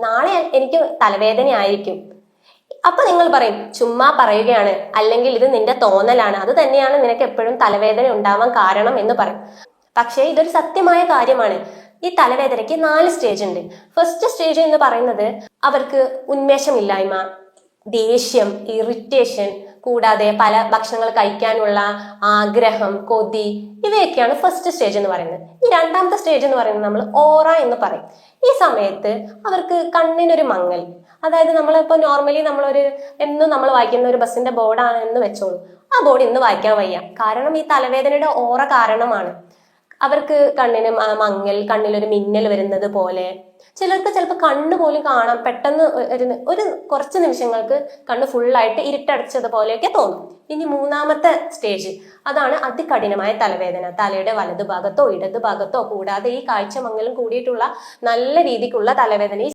നാളെ എനിക്ക് തലവേദന ആയിരിക്കും. അപ്പൊ നിങ്ങൾ പറയും ചുമ്മാ പറയുകയാണ്, അല്ലെങ്കിൽ ഇത് നിന്റെ തോന്നലാണ്, അത് തന്നെയാണ് നിനക്ക് എപ്പോഴും തലവേദന ഉണ്ടാവാൻ കാരണം എന്ന് പറയും. പക്ഷേ ഇതൊരു സത്യമായ കാര്യമാണ്. ഈ തലവേദനയ്ക്ക് 4 സ്റ്റേജ് ഉണ്ട്. ഫസ്റ്റ് സ്റ്റേജ് എന്ന് പറയുന്നത് അവർക്ക് ഉന്മേഷമില്ലായ്മ, ദേഷ്യം, ഇറിറ്റേഷൻ, കൂടാതെ പല ഭക്ഷണങ്ങൾ കഴിക്കാനുള്ള ആഗ്രഹം, കൊതി, ഇവയൊക്കെയാണ് ഫസ്റ്റ് സ്റ്റേജ് എന്ന് പറയുന്നത്. ഈ രണ്ടാമത്തെ സ്റ്റേജ് എന്ന് പറയുന്നത് നമ്മൾ ഓറ എന്ന് പറയും. ഈ സമയത്ത് അവർക്ക് കണ്ണിനൊരു മങ്ങൽ, അതായത് നമ്മളിപ്പോൾ നോർമലി എന്നും നമ്മൾ വായിക്കുന്ന ഒരു ബസ്സിന്റെ ബോർഡാണെന്ന് വെച്ചോളൂ, ആ ബോർഡ് ഇന്ന് വായിക്കാൻ വയ്യ, കാരണം ഈ തലവേദനയുടെ ഓറ കാരണമാണ്. അവർക്ക് കണ്ണിന് മങ്ങൽ, കണ്ണിലൊരു മിന്നൽ വരുന്നത് പോലെ, ചിലർക്ക് ചിലപ്പോൾ കണ്ണ് പോലും കാണാം, പെട്ടെന്ന് ഒരു കുറച്ച് നിമിഷങ്ങൾക്ക് കണ്ണ് ഫുള്ളായിട്ട് ഇരുട്ടടച്ചതുപോലെയൊക്കെ തോന്നും. ഇനി മൂന്നാമത്തെ സ്റ്റേജ്, അതാണ് അതികഠിനമായ തലവേദന. തലയുടെ വലതുഭാഗത്തോ ഇടതുഭാഗത്തോ, കൂടാതെ ഈ കാഴ്ച മങ്ങലും കൂടിയിട്ടുള്ള നല്ല രീതിക്കുള്ള തലവേദന.